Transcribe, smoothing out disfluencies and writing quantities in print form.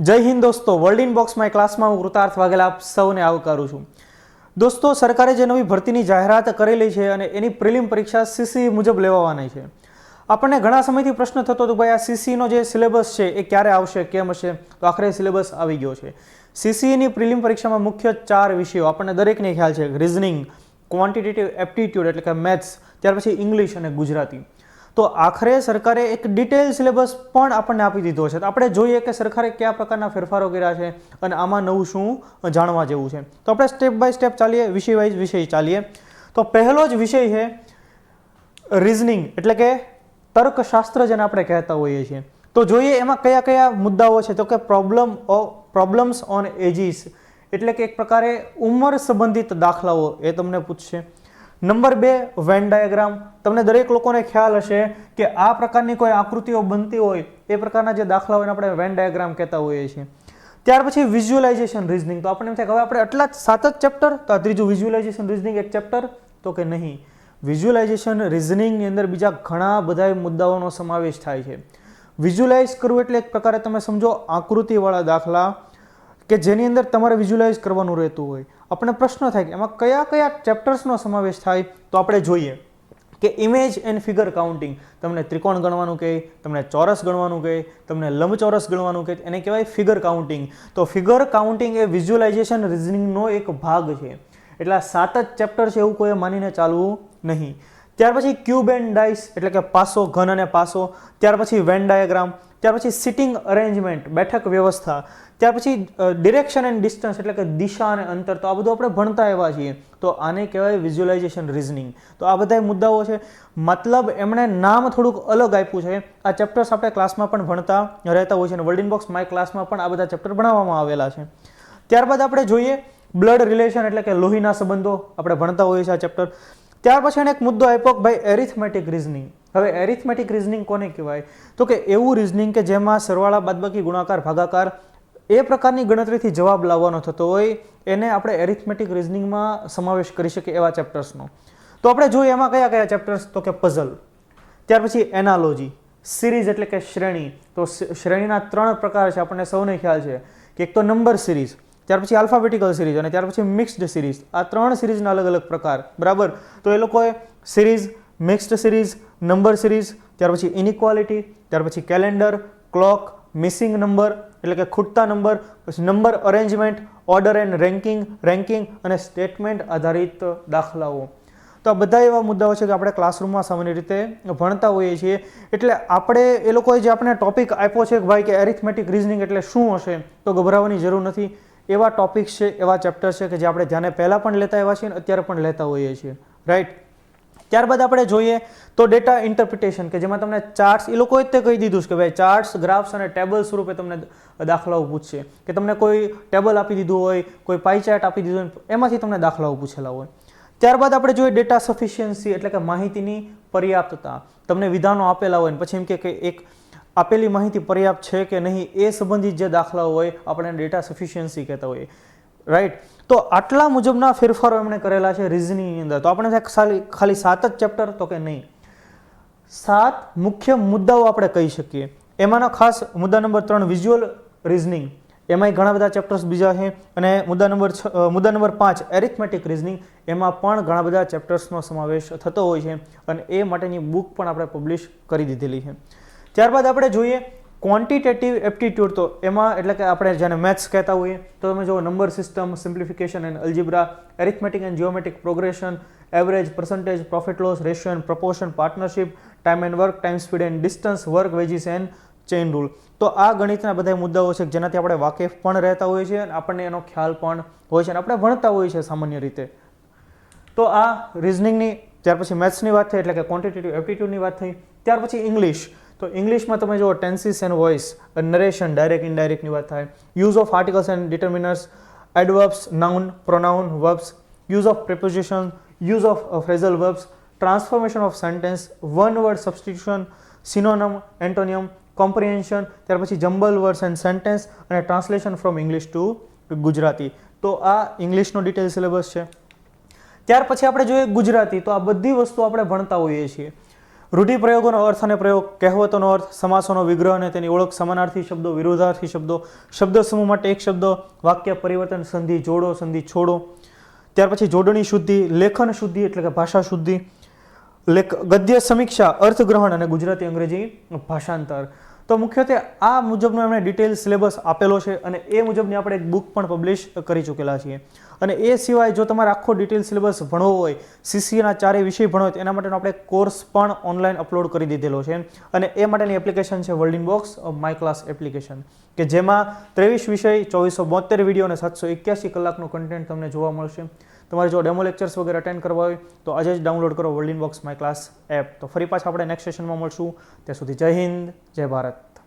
જય હિન્દ દોસ્તો, world in box my ક્લાસમાં હું કૃતાર્થ વાઘેલા આપ સૌને આવકારું છું. દોસ્તો, સરકારે જે નવી ભરતીની જાહેરાત કરેલી છે અને એની પ્રિલિમ પરીક્ષા સીસી મુજબ લેવાવાની છે. આપણને ઘણા સમયથી પ્રશ્ન થતો હતો ભાઈ આ સીસીનો જે સિલેબસ છે એ ક્યારે આવશે, કેમ હશે? તો આખરે સિલેબસ આવી ગયો છે. સીસીની પ્રિલિમ પરીક્ષામાં મુખ્ય 4 વિષયો આપણને દરેકને ખ્યાલ છે: રિઝનિંગ, ક્વોન્ટિટેટિવ એપ્ટિટ્યૂડ એટલે કે મેથ્સ, ત્યાર પછી ઇંગ્લિશ અને ગુજરાતી. તો આખરે સરકારે એક ડિટેલ સિલેબસ પણ આપણને આપી દીધો છે. તો આપણે જોઈએ કે સરકારે કયા પ્રકારના ફેરફારો કર્યા છે અને આમાં નવું શું જાણવા જેવું છે. તો આપણે સ્ટેપ બાય સ્ટેપ ચાલીએ, વિષય વાઇઝ વિષય ચાલીએ. તો પહેલો જ વિષય છે રિઝનિંગ એટલે કે તર્કશાસ્ત્ર, જેને આપણે કહેતા હોઈએ છીએ. તો જોઈએ એમાં કયા કયા મુદ્દાઓ છે. તો કે પ્રોબ્લેમ્સ ઓન એજીસ એટલે કે એક પ્રકારે ઉંમર સંબંધિત દાખલાઓ એ તમને પૂછશે. Number 2 Venn diagram. તમને દરેક લોકોને ખ્યાલ હશે કે આ પ્રકારની કોઈ આકૃતિઓ બનતી હોય એ પ્રકારના જે દાખલાઓને આપણે વેન ડાયાગ્રામ કહેતા હોઈએ છીએ. ત્યાર પછી વિઝ્યુઅલાઇઝેશન રીઝનિંગ. તો આપણને એમ થાય કે હવે આપણે આટલા 7 જ ચેપ્ટર, તો આ ત્રીજું વિઝ્યુઅલાઇઝેશન રીઝનિંગ એક ચેપ્ટર, તો કે નહીં. વિઝ્યુઅલાઇઝેશન રીઝનિંગની અંદર બીજા ઘણા બધા મુદ્દાઓનો સમાવેશ થાય છે. વિઝ્યુઅલાઇઝ કરવું એટલે એક પ્રકારે તમે સમજો આકૃતિવાળા દાખલા કે જેની અંદર તમારે વિઝ્યુઅલાઇઝ કરવાનું રહેતું હોય. આપણને પ્રશ્ન થાય કે એમાં કયા કયા ચેપ્ટર્સનો સમાવેશ થાય. તો આપણે જોઈએ કે ઇમેજ એન્ડ ફિગર કાઉન્ટિંગ. તમને ત્રિકોણ ગણવાનું કહે, તમને ચોરસ ગણવાનું કહે, તમને લંબચોરસ ગણવાનું કહે, એને કહેવાય ફિગર કાઉન્ટિંગ. તો ફિગર કાઉન્ટિંગ એ વિઝ્યુઅલાઇઝેશન રીઝનિંગનો એક ભાગ છે. એટલે આ 7 જ ચેપ્ટર છે એવું કોઈ માનીને ચાલવું નહીં. ત્યાર પછી ક્યુબ એન્ડ ડાઇસ એટલે કે પાસો, ઘન અને પાસો. ત્યાર પછી વેન ડાયાગ્રામ. ત્યાર પછી સિટિંગ અરેન્જમેન્ટ, બેઠક વ્યવસ્થા. ત્યાર પછી ડિરેક્શન એન્ડ ડિસ્ટન્સ એટલે કે દિશા અને અંતર. તો આ બધું આપણે ભણતા આવ્યા છીએ. તો આને કહેવાય વિઝ્યુઅલાઇઝેશન રીઝનિંગ. તો આ બધા મુદ્દાઓ છે. મતલબ એમણે નામ થોડુંક અલગ આપ્યું છે. આ ચેપ્ટર્સ આપણે ક્લાસમાં પણ ભણતા રહેતા હોય છે અને વર્લ્ડ ઇન બોક્સ માય ક્લાસમાં પણ આ બધા ચેપ્ટર ભણાવવામાં આવેલા છે. ત્યારબાદ આપણે જોઈએ બ્લડ રિલેશન એટલે કે લોહીના સંબંધો. આપણે ભણતા હોઈએ છીએ આ ચેપ્ટર. ત્યાર પછી એને એક મુદ્દો આપ્યો કે ભાઈ એરિથમેટિક રીઝનિંગ. હવે એરિથમેટિક રીઝનિંગ કોને કહેવાય? તો કે એવું રીઝનિંગ કે જેમાં સરવાળા, બાદબાકી, ગુણાકાર, ભાગાકાર એ પ્રકારની ગણતરીથી જવાબ લાવવાનો થતો હોય એને આપણે એરિથમેટિક રીઝનિંગમાં સમાવેશ કરી શકીએ એવા ચેપ્ટર્સનો. તો આપણે જોઈએ એમાં કયા કયા ચેપ્ટર્સ. તો કે પઝલ, ત્યાર પછી એનાલોજી, સિરીઝ એટલે કે શ્રેણી. તો શ્રેણીના 3 પ્રકાર છે, આપણને સૌને ખ્યાલ છે કે એક તો નંબર સિરીઝ, ત્યાર પછી આલ્ફાબેટિકલ સિરીઝ અને ત્યાર પછી મિક્સ્ડ સિરીઝ. આ 3 સિરીઝના અલગ અલગ પ્રકાર, બરાબર. તો એ લોકોએ series, mixed series, number series, ત્યાર પછી ઇનઇક્વાલિટી, ત્યાર પછી કેલેન્ડર, ક્લોક, મિસિંગ નંબર એટલે કે ખૂટતા નંબર, પછી number arrangement, order and ranking અને સ્ટેટમેન્ટ આધારિત દાખલાઓ. તો આ બધા એવા મુદ્દાઓ છે કે આપણે ક્લાસરૂમમાં સામાન્ય રીતે ભણતા હોઈએ છીએ. એટલે આપણે એ લોકોએ જે આપણે ટોપિક આપ્યો છે કે ભાઈ કે એરિથમેટિક રીઝનિંગ એટલે શું હશે, તો ગભરાવાની જરૂર નથી. એવા ટોપિક્સ છે, એવા ચેપ્ટર્સ છે કે જે આપણે ધ્યાને પહેલાં પણ લેતા આવ્યા છીએ અને અત્યારે પણ લેતા હોઈએ છીએ, રાઈટ. ત્યારબાદ આપણે જોઈએ તો ડેટા ઇન્ટરપ્રિટેશન કે જેમાં તમને ચાર્ટ્સ, એ લોકોએ તે કહી દીધું છે કે ભાઈ ચાર્ટ્સ, ગ્રાફ્સ અને ટેબલ સ્વરૂપે તમને દાખલાઓ પૂછશે. કે તમને કોઈ ટેબલ આપી દીધું હોય, કોઈ પાઈ ચાર્ટ આપી દીધું હોય, એમાંથી તમને દાખલાઓ પૂછેલા હોય. ત્યારબાદ આપણે જોઈએ ડેટા સફિશિયન્સી એટલે કે માહિતીની પર્યાપ્તતા. તમને વિધાનો આપેલા હોય ને પછી એમ કે એક આપેલી માહિતી પર્યાપ્ત છે કે નહીં એ સંબંધિત જે દાખલાઓ હોય આપણે ડેટા સફિશિયન્સી કહેતા હોઈએ, રાઈટ. તો આટલા મુજબના ફેરફારો એમણે કરેલા છે રિઝનિંગની અંદર. તો આપણે ખાલી 7 જ ચેપ્ટર, તો કે નહીં, 7 મુખ્ય મુદ્દાઓ આપણે કહી શકીએ. એમાંનો ખાસ મુદ્દા નંબર 3 વિઝ્યુઅલ રીઝનિંગ. એમાંય ઘણા બધા ચેપ્ટર્સ બીજા છે. અને મુદ્દા નંબર 5 એરિથમેટિક રીઝનિંગ. એમાં પણ ઘણા બધા ચેપ્ટર્સનો સમાવેશ થતો હોય છે અને એ માટેની બુક પણ આપણે પબ્લિશ કરી દીધેલી છે. ત્યારબાદ આપણે જોઈએ ક્વોન્ટિટેટિવ એપ્ટિટ્યૂડ. તો એમાં એટલે કે આપણે જેને મેથ્સ કહેતા હોઈએ તો તમે જુઓ number system, simplification and algebra, arithmetic and geometric progression, average, percentage, profit loss, ratio and proportion, partnership, time and work, time speed and distance, work, wages and chain rule. તો આ ગણિતના બધા મુદ્દાઓ છે જેનાથી આપણે વાકેફ પણ રહેતા હોઈએ છીએ અને આપણને એનો ખ્યાલ પણ હોય છે અને આપણે ભણતા હોઈએ છીએ સામાન્ય રીતે. તો આ રીઝનિંગની. ત્યાર પછી મેથ્સની વાત થઈ એટલે કે ક્વોન્ટિટેટિવ એપ્ટિટ્યૂડની વાત થઈ. ત્યાર પછી ઇંગ્લિશ. તો ઇંગ્લિશમાં તમે જુઓ tenses and voice, narration, direct ઇનડાયરેક્ટની વાત થાય, use of articles and determiners, adverbs, noun, pronoun, verbs, use of preposition, use of phrasal verbs, transformation of sentence, one word substitution, synonym, antonym, comprehension, ત્યાર પછી jumble words and sentence અને translation from English to Gujarati. તો આ ઇંગ્લિશનો detail syllabus છે. ત્યાર પછી આપણે જોઈએ ગુજરાતી. તો આ બધી વસ્તુ આપણે ભણતા હોઈએ છીએ. રૂઢિપ્રયોગોનો અર્થ અને પ્રયોગ, કહેવતોનો અર્થ, સમાસોનો વિગ્રહ અને તેની ઓળખ, સમાનાર્થી શબ્દો, વિરોધાર્થી શબ્દો, શબ્દ સમૂહ માટે એક શબ્દ, વાક્ય પરિવર્તન, સંધિ જોડો, સંધિ છોડો. ત્યાર પછી જોડણી શુદ્ધિ, લેખન શુદ્ધિ એટલે કે ભાષા શુદ્ધિ, ગદ્ય સમીક્ષા, અર્થગ્રહણ અને ગુજરાતી અંગ્રેજી ભાષાંતર. તો મુખ્યત્વે આ મુજબનો એમણે ડિટેલ સિલેબસ આપેલો છે અને એ મુજબની આપણે એક બુક પણ પબ્લિશ કરી ચૂકેલા છીએ. અને એ સિવાય જો તમારે આખો ડિટેલ સિલેબસ ભણવો હોય, સીસીના 4 વિષય ભણવો હોય, એના માટેનો આપણે કોર્સ પણ ઓનલાઈન અપલોડ કરી દીધેલો છે. અને એ માટેની એપ્લિકેશન છે world inbox my class application, કે જેમાં 23 વિષય, 2472 વિડીયો અને 781 કલાકનું કન્ટેન્ટ તમને જોવા મળશે. તમારે જો ડેમો લેક્ચર્સ વગેરે અટેન્ડ કરવા હોય તો આજે જ ડાઉનલોડ કરો world inbox my class app. તો ફરી પાછા આપણે નેક્સ્ટ સેશનમાં મળશું. ત્યાં સુધી જય હિન્દ, જય ભારત.